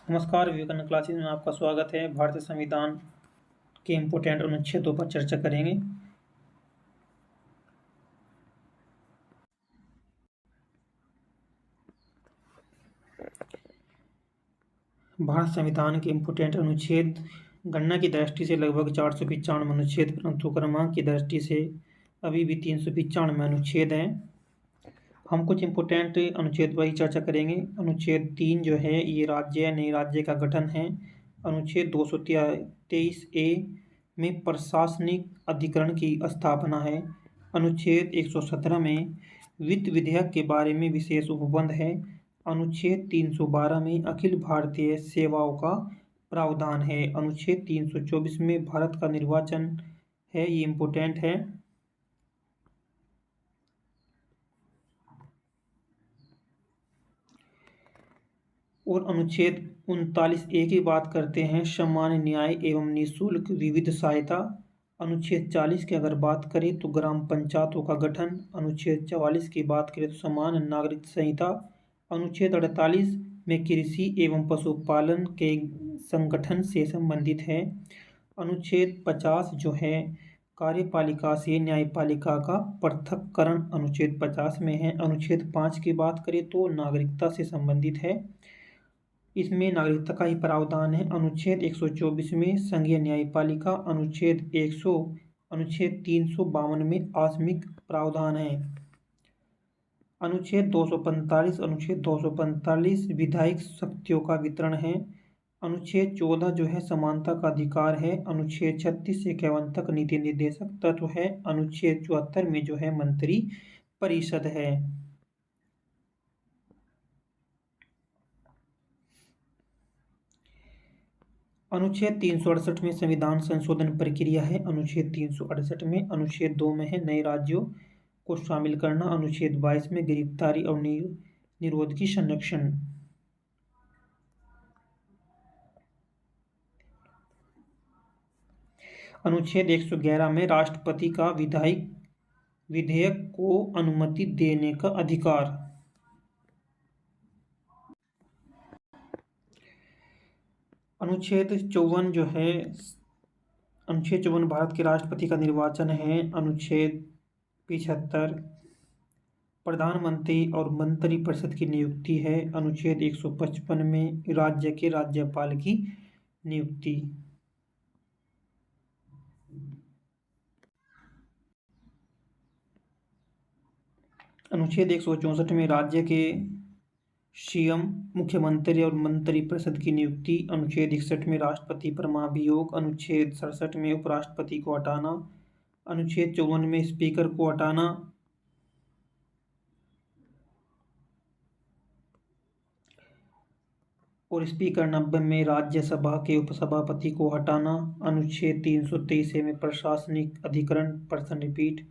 नमस्कार, विवेकानंद क्लासेस में आपका स्वागत है। भारतीय संविधान के इम्पोर्टेंट अनुच्छेदों पर चर्चा करेंगे। भारत संविधान के इम्पोर्टेंट अनुच्छेद गणना की दृष्टि से लगभग 495 अनुच्छेद, परंतु क्रमांक की दृष्टि से अभी भी 395 अनुच्छेद हैं। हम कुछ इम्पोर्टेंट अनुच्छेद पर ही चर्चा करेंगे। अनुच्छेद 3 जो है ये राज्य नए राज्य का गठन है। अनुच्छेद 223A में प्रशासनिक अधिकरण की स्थापना है। अनुच्छेद 117 में वित्त विधेयक के बारे में विशेष उपबंध है। अनुच्छेद 312 में अखिल भारतीय सेवाओं का प्रावधान है। अनुच्छेद 324 में भारत का निर्वाचन है, ये इम्पोर्टेंट है। और अनुच्छेद 39A की बात करते हैं, समान न्याय एवं निःशुल्क विविध सहायता। अनुच्छेद 40 की अगर बात करें तो ग्राम पंचायतों का गठन। अनुच्छेद 44 की बात करें तो समान नागरिक संहिता। अनुच्छेद 48 में कृषि एवं पशुपालन के संगठन से संबंधित है। अनुच्छेद 50 जो है कार्यपालिका से न्यायपालिका का पृथक्करण अनुच्छेद 50 में है। अनुच्छेद 5 की बात करें तो नागरिकता से संबंधित है, इसमें नागरिकता का ही प्रावधान है। अनुच्छेद 124 में संघीय न्यायपालिका। अनुच्छेद 352 में आकस्मिक प्रावधान है। अनुच्छेद 245 विधायिक शक्तियों का वितरण है। अनुच्छेद 14 जो है समानता का अधिकार है। अनुच्छेद 36 से 51 तक नीति निर्देशक तत्व है। अनुच्छेद 74 में जो है मंत्री परिषद है। अनुच्छेद 368 में संविधान संशोधन प्रक्रिया है। अनुच्छेद 368 में अनुच्छेद 2 में है नए राज्यों को शामिल करना। अनुच्छेद 22 में गिरफ्तारी और निरोध की संरक्षण। अनुच्छेद 111 में राष्ट्रपति का विधेयक को अनुमति देने का अधिकार। अनुच्छेद 54 जो है भारत के राष्ट्रपति का निर्वाचन है। अनुच्छेद 75 प्रधानमंत्री और मंत्रिपरिषद की नियुक्ति है। अनुच्छेद 155 में राज्य के राज्यपाल की नियुक्ति। अनुच्छेद 164 में राज्य के सीएम, मुख्यमंत्री और मंत्रिपरिषद की नियुक्ति। अनुच्छेद 61 में राष्ट्रपति पर महाभियोग। अनुच्छेद 67 में उपराष्ट्रपति को हटाना। अनुच्छेद 54 में स्पीकर को हटाना। और स्पीकर 90 में राज्यसभा के उपसभापति को हटाना। अनुच्छेद 323 में प्रशासनिक अधिकरण पर्सन रिपीट।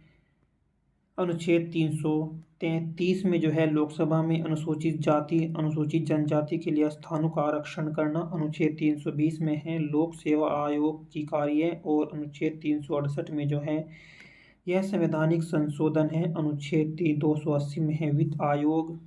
अनुच्छेद 333 में जो है लोकसभा में अनुसूचित जाति अनुसूचित जनजाति के लिए स्थानों का आरक्षण करना। अनुच्छेद 320 में है लोक सेवा आयोग की कार्य। और अनुच्छेद 368 में जो है यह संवैधानिक संशोधन है। अनुच्छेद 280 में है वित्त आयोग।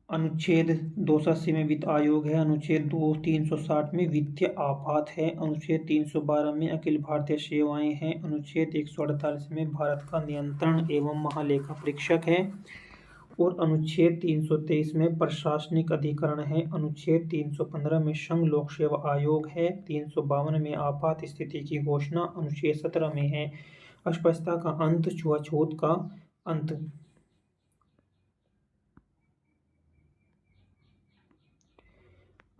अनुच्छेद 280 में वित्त आयोग है। अनुच्छेद 360 में वित्तीय आपात है। अनुच्छेद 312 में अखिल भारतीय सेवाएं हैं। अनुच्छेद 148 में भारत का नियंत्रण एवं महालेखा परीक्षक है। और अनुच्छेद 323 में प्रशासनिक अधिकरण है। अनुच्छेद 315 में संघ लोक सेवा आयोग है। 352 में आपात स्थिति की घोषणा। अनुच्छेद 17 में है अस्पृश्यता का अंत, छुआछूत का अंत।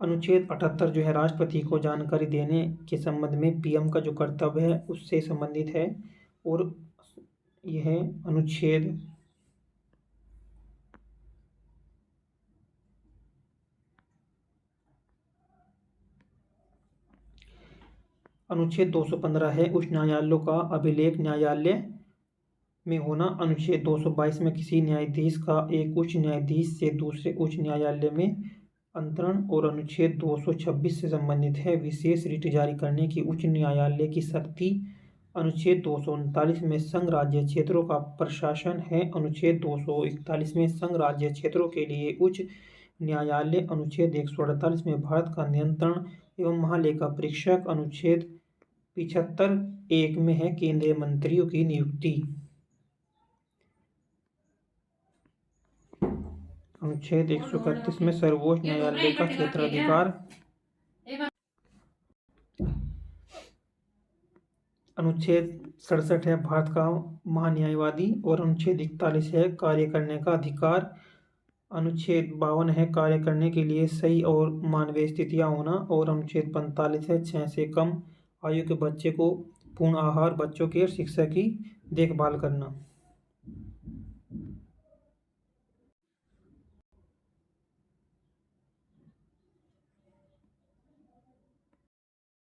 अनुच्छेद 78 जो है राष्ट्रपति को जानकारी देने के संबंध में पीएम का जो कर्तव्य है उससे संबंधित है। और यह अनुच्छेद 215 है उच्च न्यायालयों का अभिलेख न्यायालय में होना। अनुच्छेद 222 में किसी न्यायाधीश का एक उच्च न्यायाधीश से दूसरे उच्च न्यायालय में अंतरण। और अनुच्छेद 226 से संबंधित है विशेष रिट जारी करने की उच्च न्यायालय की शक्ति। अनुच्छेद 239 में संघ राज्य क्षेत्रों का प्रशासन है। अनुच्छेद 241 में संघ राज्य क्षेत्रों के लिए उच्च न्यायालय। अनुच्छेद 148 में भारत का नियंत्रण एवं महालेखा परीक्षक। अनुच्छेद 75(1) में है केंद्रीय मंत्रियों की नियुक्ति। अनुच्छेद 131 में सर्वोच्च न्यायालय का क्षेत्राधिकार। अनुच्छेद 67 है भारत का महान्यायवादी। और अनुच्छेद 41 है कार्य करने का अधिकार। अनुच्छेद 52 है कार्य करने के लिए सही और मानवीय स्थितियां होना। और अनुच्छेद 45 है 6 से कम आयु के बच्चे को पूर्ण आहार, बच्चों की शिक्षा की देखभाल करना।